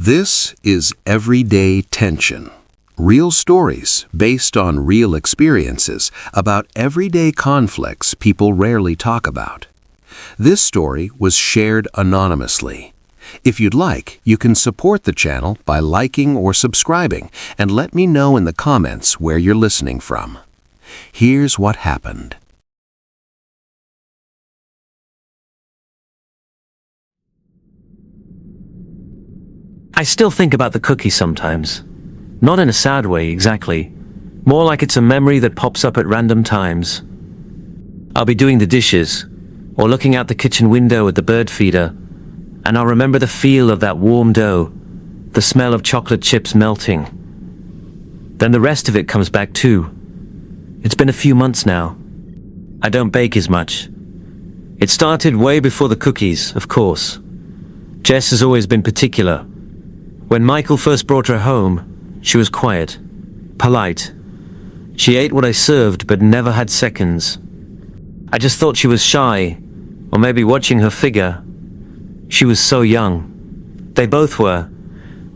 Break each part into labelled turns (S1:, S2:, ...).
S1: This is Everyday Tension. Real stories based on real experiences about everyday conflicts people rarely talk about. This story was shared anonymously. If you'd like, you can support the channel by liking or subscribing and let me know in the comments where you're listening from. Here's what happened.
S2: I still think about the cookie sometimes. Not in a sad way, exactly. More like it's a memory that pops up at random times. I'll be doing the dishes, or looking out the kitchen window at the bird feeder, and I'll remember the feel of that warm dough, the smell of chocolate chips melting. Then the rest of it comes back too. It's been a few months now. I don't bake as much. It started way before the cookies, of course. Jess has always been particular. When Michael first brought her home, she was quiet, polite. She ate what I served but never had seconds. I just thought she was shy, or maybe watching her figure. She was so young. They both were.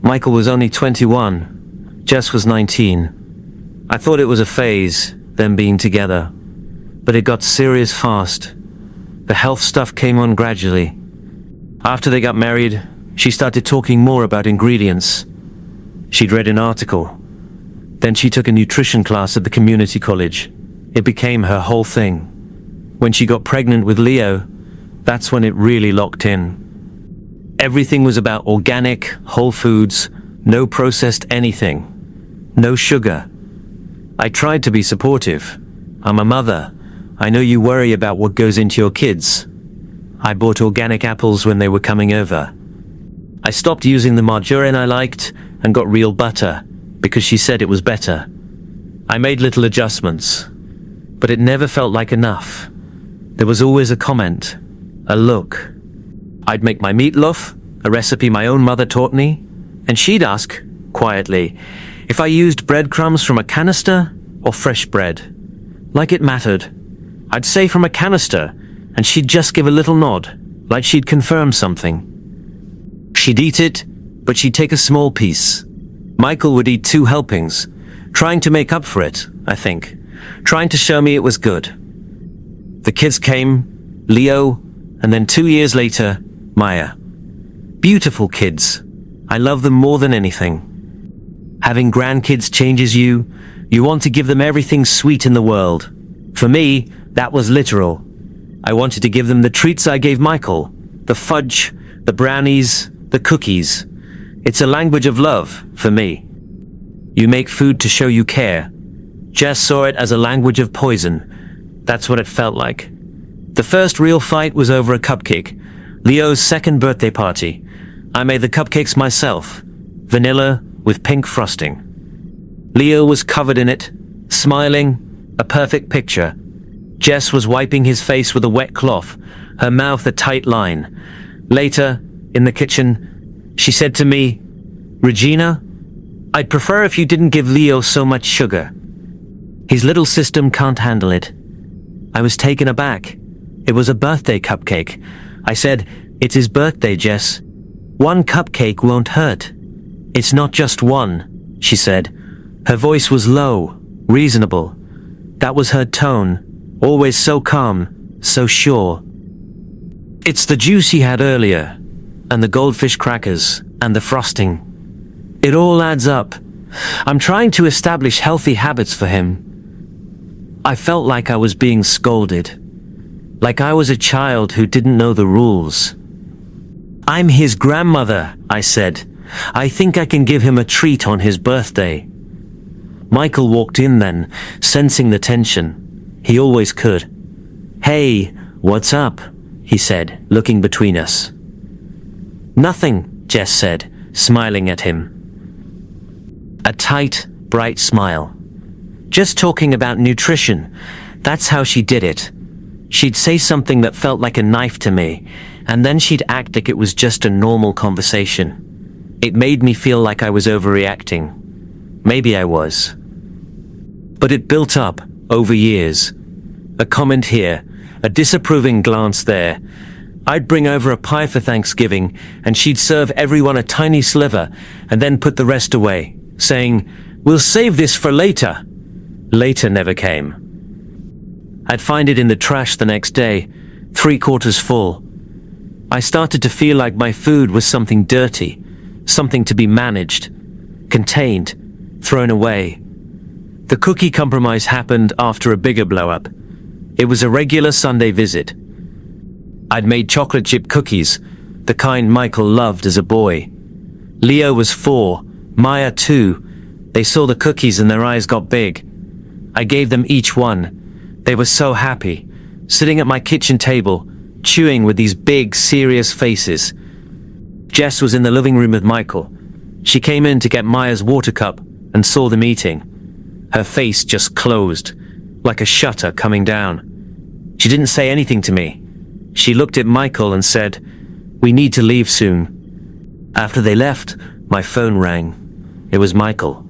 S2: Michael was only 21. Jess was 19. I thought it was a phase, them being together. But it got serious fast. The health stuff came on gradually. After they got married, she started talking more about ingredients. She'd read an article. Then she took a nutrition class at the community college. It became her whole thing. When she got pregnant with Leo, that's when it really locked in. Everything was about organic, whole foods, no processed anything, no sugar. I tried to be supportive. I'm a mother. I know you worry about what goes into your kids. I bought organic apples when they were coming over. I stopped using the margarine I liked and got real butter because she said it was better. I made little adjustments, but it never felt like enough. There was always a comment, a look. I'd make my meatloaf, a recipe my own mother taught me, and she'd ask, quietly, if I used breadcrumbs from a canister or fresh bread. Like it mattered. I'd say from a canister, and she'd just give a little nod, like she'd confirm something. She'd eat it, but she'd take a small piece. Michael would eat 2 helpings, trying to make up for it, I think, trying to show me it was good. The kids came, Leo, and then 2 years later, Maya. Beautiful kids. I love them more than anything. Having grandkids changes you. You want to give them everything sweet in the world. For me, that was literal. I wanted to give them the treats I gave Michael, the fudge, the brownies, the cookies. It's a language of love, for me. You make food to show you care. Jess saw it as a language of poison. That's what it felt like. The first real fight was over a cupcake, Leo's 2nd birthday party. I made the cupcakes myself, vanilla with pink frosting. Leo was covered in it, smiling, a perfect picture. Jess was wiping his face with a wet cloth, her mouth a tight line. Later, in the kitchen, she said to me, "Regina, I'd prefer if you didn't give Leo so much sugar. His little system can't handle it." I was taken aback. It was a birthday cupcake. I said, "It's his birthday, Jess. 1 cupcake won't hurt." "It's not just 1, she said. Her voice was low, reasonable. That was her tone, always so calm, so sure. "It's the juice he had earlier, and the goldfish crackers, and the frosting. It all adds up. I'm trying to establish healthy habits for him." I felt like I was being scolded. Like I was a child who didn't know the rules. "I'm his grandmother," I said. "I think I can give him a treat on his birthday." Michael walked in then, sensing the tension. He always could. "Hey, what's up?" he said, looking between us. "Nothing," Jess said, smiling at him. A tight, bright smile. "Just talking about nutrition." That's how she did it. She'd say something that felt like a knife to me, and then she'd act like it was just a normal conversation. It made me feel like I was overreacting. Maybe I was. But it built up over years. A comment here, a disapproving glance there. I'd bring over a pie for Thanksgiving, and she'd serve everyone a tiny sliver and then put the rest away, saying, "We'll save this for later." Later never came. I'd find it in the trash the next day, 3/4 full. I started to feel like my food was something dirty, something to be managed, contained, thrown away. The cookie compromise happened after a bigger blow-up. It was a regular Sunday visit. I'd made chocolate chip cookies, the kind Michael loved as a boy. Leo was 4, Maya 2. They saw the cookies and their eyes got big. I gave them each one. They were so happy, sitting at my kitchen table, chewing with these big, serious faces. Jess was in the living room with Michael. She came in to get Maya's water cup and saw them eating. Her face just closed, like a shutter coming down. She didn't say anything to me. She looked at Michael and said, "We need to leave soon." After they left, my phone rang. It was Michael.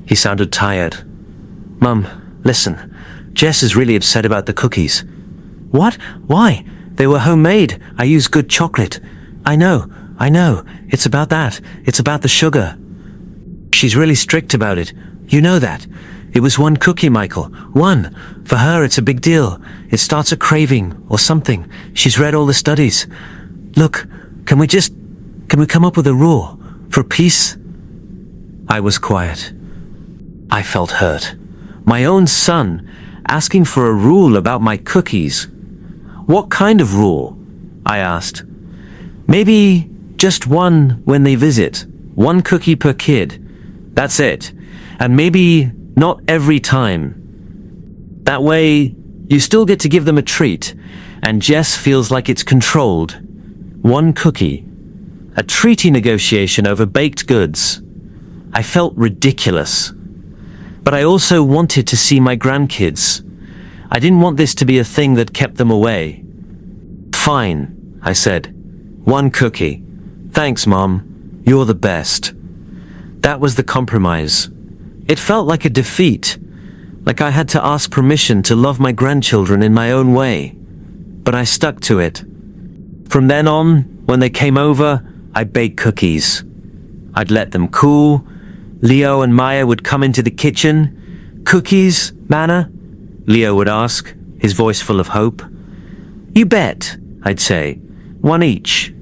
S2: He sounded tired. "Mum, listen, Jess is really upset about the cookies." "What? Why? They were homemade. I used good chocolate." I know. It's about that. It's about the sugar." "She's really strict about it. You know that. It was one cookie, Michael. One. For her, it's a big deal. It starts a craving or something. She's read all the studies. Look, can we come up with a rule for peace?" I was quiet. I felt hurt. My own son asking for a rule about my cookies. "What kind of rule?" I asked. "Maybe just one when they visit. One cookie per kid. That's it. And maybe not every time. That way, you still get to give them a treat, and Jess feels like it's controlled. One cookie. A treaty negotiation over baked goods." I felt ridiculous. But I also wanted to see my grandkids. I didn't want this to be a thing that kept them away. "Fine," I said. "One cookie. Thanks, Mom. You're the best." That was the compromise. It felt like a defeat, like I had to ask permission to love my grandchildren in my own way. But I stuck to it. From then on, when they came over, I baked cookies. I'd let them cool. Leo and Maya would come into the kitchen. "Cookies, Manna?" Leo would ask, his voice full of hope. "You bet," I'd say. "One each."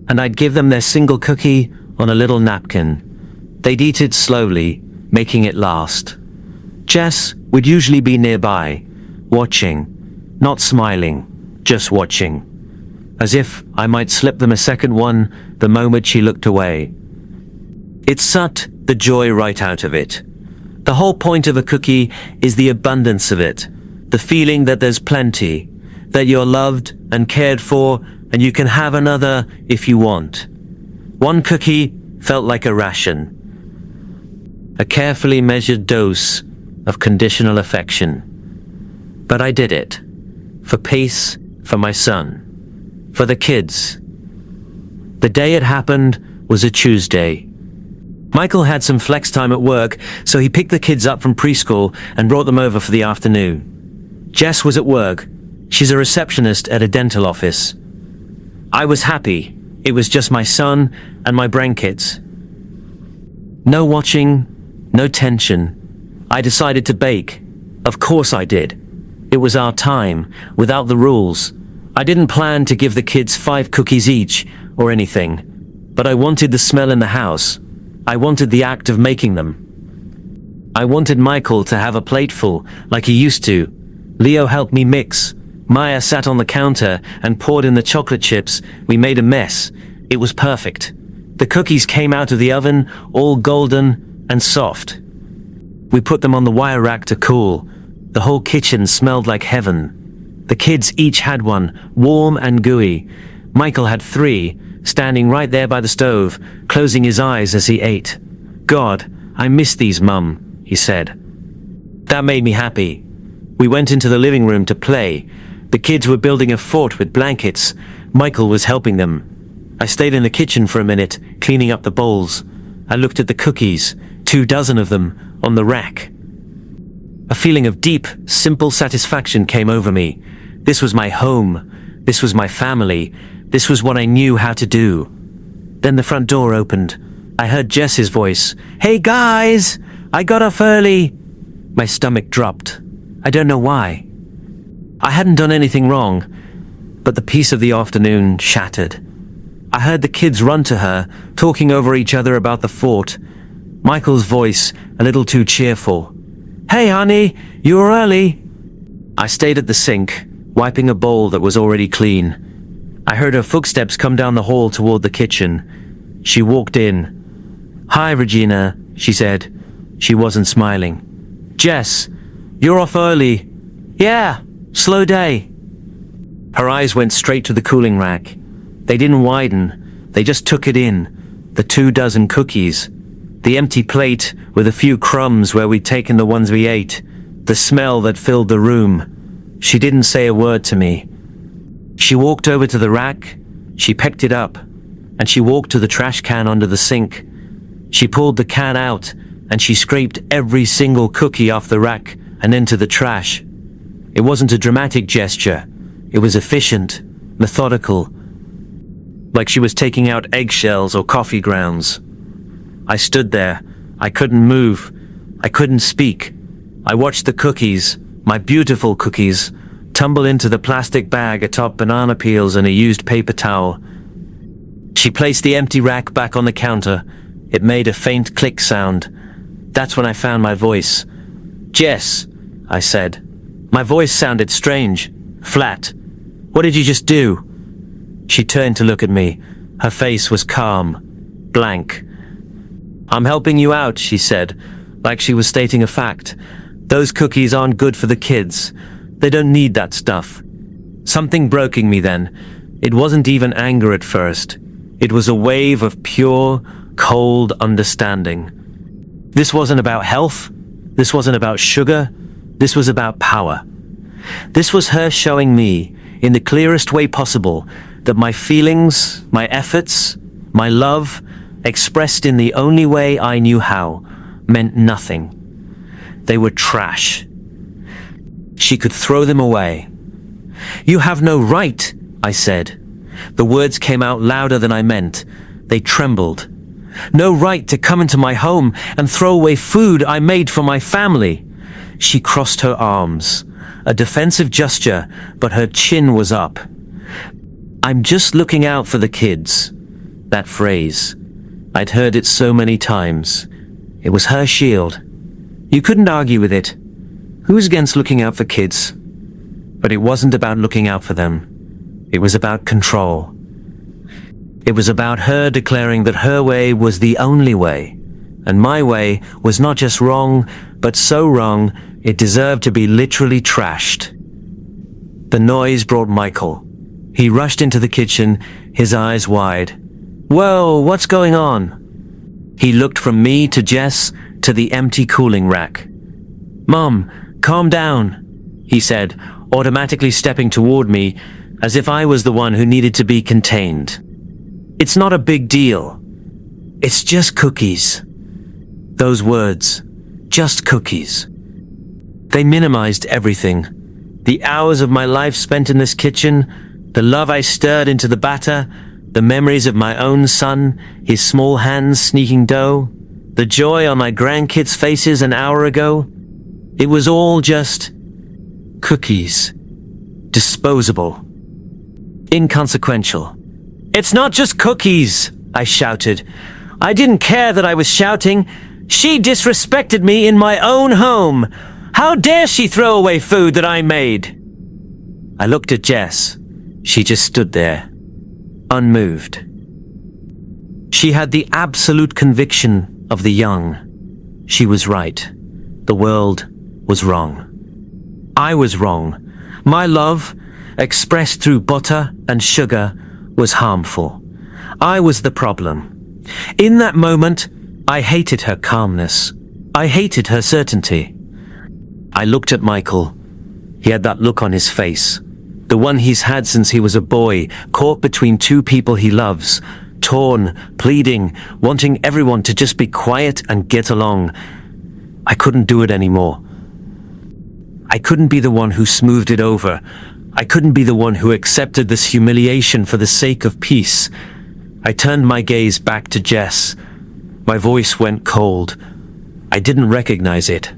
S2: And I'd give them their single cookie on a little napkin. They'd eat it slowly, making it last. Jess would usually be nearby, watching, not smiling, just watching, as if I might slip them a second one the moment she looked away. It sucked the joy right out of it. The whole point of a cookie is the abundance of it, the feeling that there's plenty, that you're loved and cared for, and you can have another if you want. One cookie felt like a ration, a carefully measured dose of conditional affection. But I did it. For peace, for my son, for the kids. The day it happened was a Tuesday. Michael had some flex time at work, so he picked the kids up from preschool and brought them over for the afternoon. Jess was at work. She's a receptionist at a dental office. I was happy. It was just my son and my grandkids. No watching, no tension. I decided to bake. Of course I did. It was our time, without the rules. I didn't plan to give the kids 5 cookies each, or anything. But I wanted the smell in the house. I wanted the act of making them. I wanted Michael to have a plateful, like he used to. Leo helped me mix. Maya sat on the counter and poured in the chocolate chips. We made a mess. It was perfect. The cookies came out of the oven, all golden and soft. We put them on the wire rack to cool. The whole kitchen smelled like heaven. The kids each had one, warm and gooey. Michael had 3, standing right there by the stove, closing his eyes as he ate. "God, I miss these, Mum," he said. That made me happy. We went into the living room to play. The kids were building a fort with blankets. Michael was helping them. I stayed in the kitchen for a minute, cleaning up the bowls. I looked at the cookies, 24 of them, on the rack. A feeling of deep, simple satisfaction came over me. This was my home. This was my family. This was what I knew how to do. Then the front door opened. I heard Jess's voice. "Hey guys! I got off early!" My stomach dropped. I don't know why. I hadn't done anything wrong, but the peace of the afternoon shattered. I heard the kids run to her, talking over each other about the fort. Michael's voice, a little too cheerful. "Hey honey, you were early." I stayed at the sink, wiping a bowl that was already clean. I heard her footsteps come down the hall toward the kitchen. She walked in. "Hi, Regina," she said. She wasn't smiling. "Jess, you're off early." "Yeah, slow day." Her eyes went straight to the cooling rack. They didn't widen, they just took it in. The 24 cookies. The empty plate with a few crumbs where we'd taken the ones we ate. The smell that filled the room. She didn't say a word to me. She walked over to the rack, she picked it up, and she walked to the trash can under the sink. She pulled the can out, and she scraped every single cookie off the rack and into the trash. It wasn't a dramatic gesture. It was efficient, methodical, like she was taking out eggshells or coffee grounds. I stood there. I couldn't move. I couldn't speak. I watched the cookies, my beautiful cookies, tumble into the plastic bag atop banana peels and a used paper towel. She placed the empty rack back on the counter. It made a faint click sound. That's when I found my voice. "Jess," I said. My voice sounded strange, flat. "What did you just do?" She turned to look at me. Her face was calm, blank. "I'm helping you out," she said, like she was stating a fact. "Those cookies aren't good for the kids. They don't need that stuff." Something broke in me then. It wasn't even anger at first. It was a wave of pure, cold understanding. This wasn't about health. This wasn't about sugar. This was about power. This was her showing me, in the clearest way possible, that my feelings, my efforts, my love, expressed in the only way I knew how, meant nothing. They were trash. She could throw them away. "You have no right," I said. The words came out louder than I meant. They trembled. "No right to come into my home and throw away food I made for my family." She crossed her arms. A defensive gesture, but her chin was up. "I'm just looking out for the kids." That phrase. I'd heard it so many times. It was her shield. You couldn't argue with it. Who's against looking out for kids? But it wasn't about looking out for them. It was about control. It was about her declaring that her way was the only way, and my way was not just wrong, but so wrong it deserved to be literally trashed. The noise brought Michael. He rushed into the kitchen, his eyes wide. "Whoa, what's going on?" He looked from me to Jess to the empty cooling rack. "Mom, calm down," he said, automatically stepping toward me as if I was the one who needed to be contained. "It's not a big deal. It's just cookies." Those words, just cookies. They minimized everything. The hours of my life spent in this kitchen, the love I stirred into the batter, the memories of my own son, his small hands sneaking dough, the joy on my grandkids' faces an hour ago. It was all just cookies. Disposable. Inconsequential. "It's not just cookies," I shouted. I didn't care that I was shouting. She disrespected me in my own home. How dare she throw away food that I made? I looked at Jess. She just stood there, unmoved. She had the absolute conviction of the young. She was right. The world was wrong. I was wrong. My love, expressed through butter and sugar, was harmful. I was the problem. In that moment, I hated her calmness. I hated her certainty. I looked at Michael. He had that look on his face, the one he's had since he was a boy, caught between two people he loves, torn, pleading, wanting everyone to just be quiet and get along. I couldn't do it anymore. I couldn't be the one who smoothed it over. I couldn't be the one who accepted this humiliation for the sake of peace. I turned my gaze back to Jess. My voice went cold. I didn't recognize it.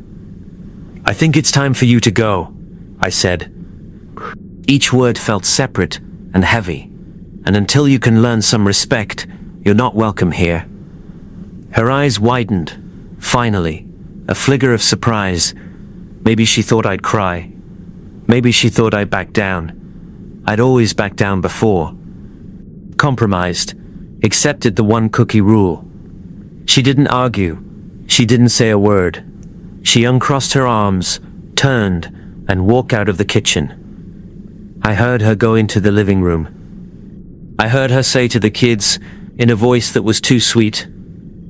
S2: "I think it's time for you to go," I said. Each word felt separate and heavy, and until you can learn some respect, you're not welcome here. Her eyes widened, finally, a flicker of surprise. Maybe she thought I'd cry. Maybe she thought I'd back down. I'd always backed down before. Compromised, accepted the one cookie rule. She didn't argue. She didn't say a word. She uncrossed her arms, turned, and walked out of the kitchen. I heard her go into the living room. I heard her say to the kids, in a voice that was too sweet,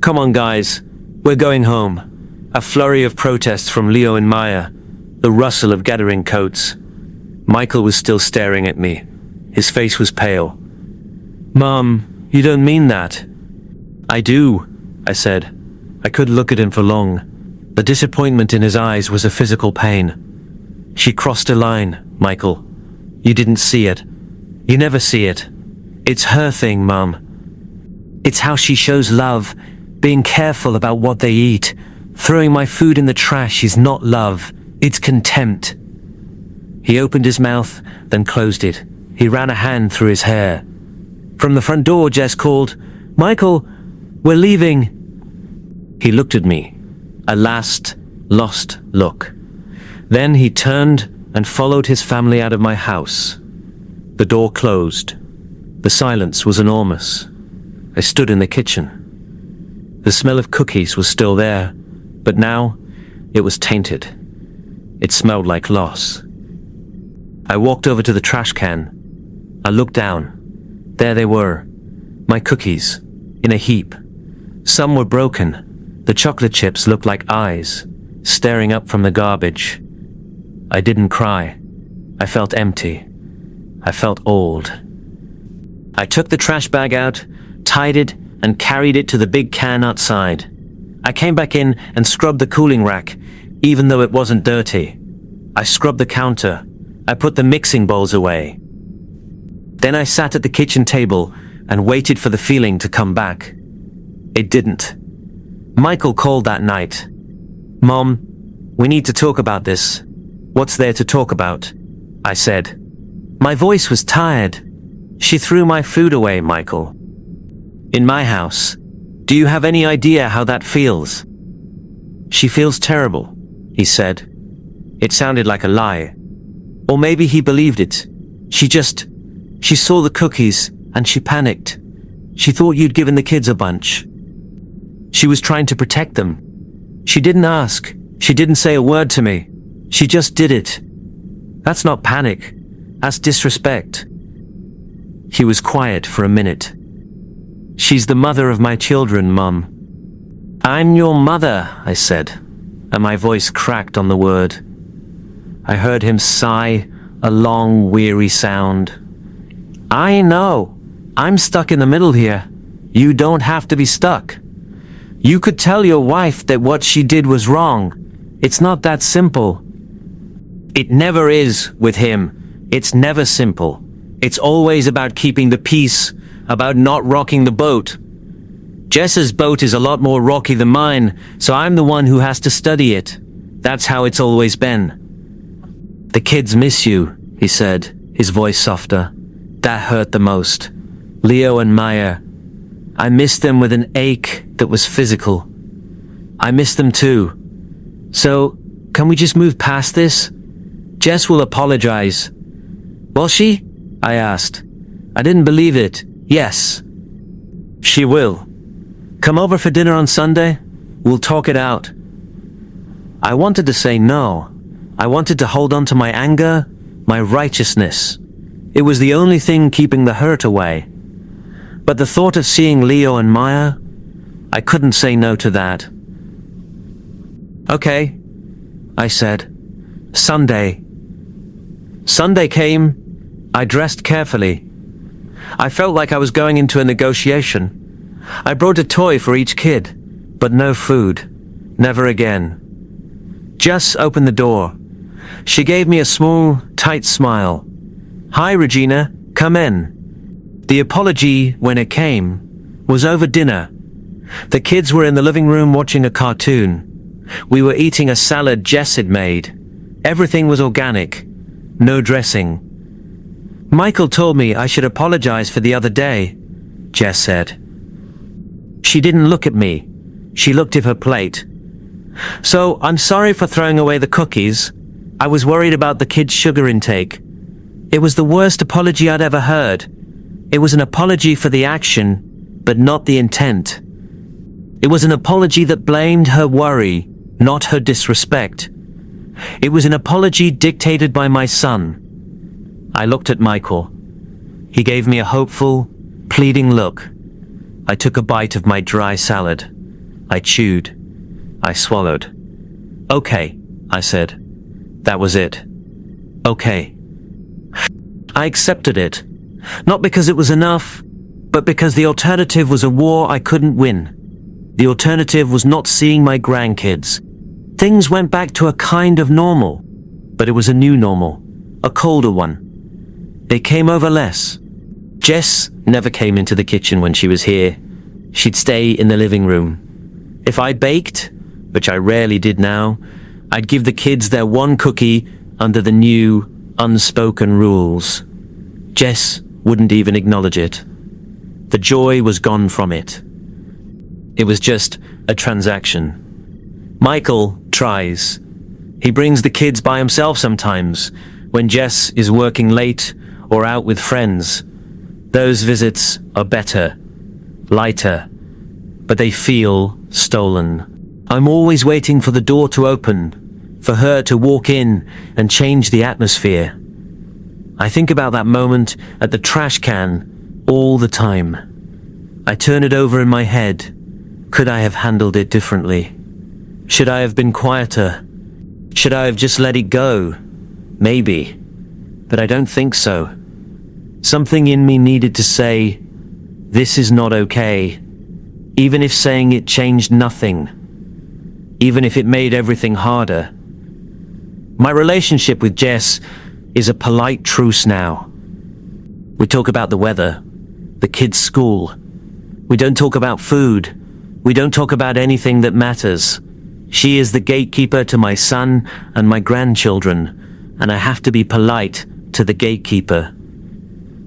S2: "Come on, guys, we're going home." A flurry of protests from Leo and Maya, the rustle of gathering coats. Michael was still staring at me. His face was pale. "Mom, you don't mean that." "I do," I said. I couldn't look at him for long. The disappointment in his eyes was a physical pain. "She crossed a line, Michael. You didn't see it. You never see it. It's her thing, Mom. It's how she shows love, being careful about what they eat. Throwing my food in the trash is not love, it's contempt." He opened his mouth, then closed it. He ran a hand through his hair. From the front door, Jess called, "Michael, we're leaving." He looked at me, a last, lost look. Then he turned and followed his family out of my house. The door closed. The silence was enormous. I stood in the kitchen. The smell of cookies was still there, but now it was tainted. It smelled like loss. I walked over to the trash can. I looked down. There they were, my cookies, in a heap. Some were broken. The chocolate chips looked like eyes, staring up from the garbage. I didn't cry. I felt empty. I felt old. I took the trash bag out, tied it, and carried it to the big can outside. I came back in and scrubbed the cooling rack, even though it wasn't dirty. I scrubbed the counter. I put the mixing bowls away. Then I sat at the kitchen table and waited for the feeling to come back. It didn't. Michael called that night. "Mom, we need to talk about this." "What's there to talk about?" I said. My voice was tired. "She threw my food away, Michael. In my house. Do you have any idea how that feels?" "She feels terrible," he said. It sounded like a lie. Or maybe he believed it. She saw the cookies and she panicked. She thought you'd given the kids a bunch. She was trying to protect them. She didn't ask. She didn't say a word to me. She just did it. That's not panic. That's disrespect. He was quiet for a minute. "She's the mother of my children, Mum." "I'm your mother," I said, and my voice cracked on the word. I heard him sigh, a long, weary sound. "I know. I'm stuck in the middle here. You don't have to be stuck. You could tell your wife that what she did was wrong. It's not that simple." "It never is with him. It's never simple. It's always about keeping the peace, about not rocking the boat. Jess's boat is a lot more rocky than mine, so I'm the one who has to study it. That's how it's always been." "The kids miss you," he said, his voice softer. That hurt the most. Leo and Maya. I missed them with an ache that was physical. I missed them too. "So, can we just move past this? Jess will apologize." "Will she?" I asked. I didn't believe it. "Yes. She will. Come over for dinner on Sunday? We'll talk it out." I wanted to say no. I wanted to hold on to my anger, my righteousness. It was the only thing keeping the hurt away. But the thought of seeing Leo and Maya, I couldn't say no to that. "Okay," I said. Sunday. Sunday came. I dressed carefully. I felt like I was going into a negotiation. I brought a toy for each kid, but no food. Never again. Jess opened the door. She gave me a small, tight smile. "Hi, Regina, come in." The apology, when it came, was over dinner. The kids were in the living room watching a cartoon. We were eating a salad Jess had made. Everything was organic. No dressing. "Michael told me I should apologize for the other day," Jess said. She didn't look at me. She looked at her plate. "So, I'm sorry for throwing away the cookies. I was worried about the kids' sugar intake. It was the worst apology I'd ever heard. It was an apology for the action, but not the intent. It was an apology that blamed her worry, not her disrespect. It was an apology dictated by my son." I looked at Michael. He gave me a hopeful, pleading look. I took a bite of my dry salad. I chewed. I swallowed. "Okay," I said. That was it. Okay. I accepted it. Not because it was enough, but because the alternative was a war I couldn't win. The alternative was not seeing my grandkids. Things went back to a kind of normal, but it was a new normal, a colder one. They came over less. Jess never came into the kitchen when she was here. She'd stay in the living room. If I baked, which I rarely did now, I'd give the kids their one cookie under the new, unspoken rules. Jess wouldn't even acknowledge it. The joy was gone from it. It was just a transaction. Michael tries. He brings the kids by himself sometimes, when Jess is working late or out with friends. Those visits are better, lighter, but they feel stolen. I'm always waiting for the door to open, for her to walk in and change the atmosphere. I think about that moment at the trash can all the time. I turn it over in my head. Could I have handled it differently? Should I have been quieter? Should I have just let it go? Maybe. But I don't think so. Something in me needed to say, this is not okay. Even if saying it changed nothing. Even if it made everything harder. My relationship with Jess is a polite truce now. We talk about the weather, the kids' school. We don't talk about food. We don't talk about anything that matters. She is the gatekeeper to my son and my grandchildren, and I have to be polite to the gatekeeper.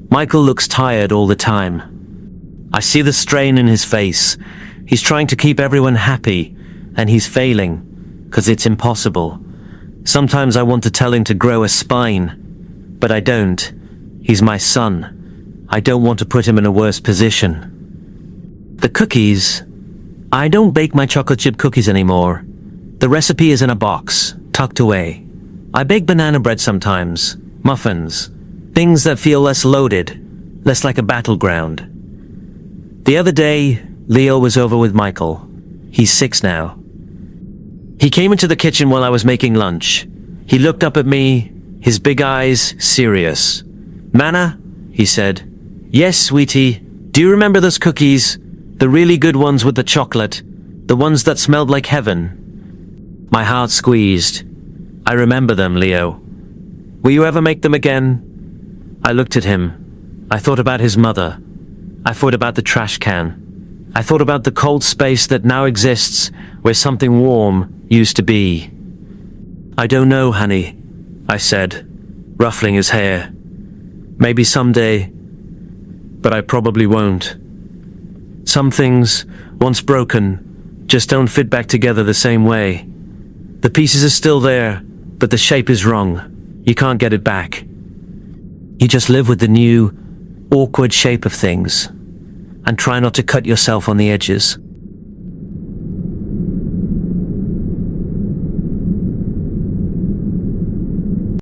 S2: Michael looks tired all the time. I see the strain in his face. He's trying to keep everyone happy, and he's failing, 'cause it's impossible. Sometimes I want to tell him to grow a spine, but I don't. He's my son. I don't want to put him in a worse position. The cookies. I don't bake my chocolate chip cookies anymore. The recipe is in a box, tucked away. I bake banana bread sometimes, muffins, things that feel less loaded, less like a battleground. The other day, Leo was over with Michael. He's 6 now. He came into the kitchen while I was making lunch. He looked up at me, his big eyes serious. "Manna?" he said. "Yes, sweetie. Do you remember those cookies? The really good ones with the chocolate. The ones that smelled like heaven?" My heart squeezed. "I remember them, Leo. Will you ever make them again?" I looked at him. I thought about his mother. I thought about the trash can. I thought about the cold space that now exists where something warm used to be. "I don't know, honey," I said, ruffling his hair. "Maybe someday, but I probably won't. Some things, once broken, just don't fit back together the same way. The pieces are still there, but the shape is wrong. You can't get it back. You just live with the new, awkward shape of things, and try not to cut yourself on the edges."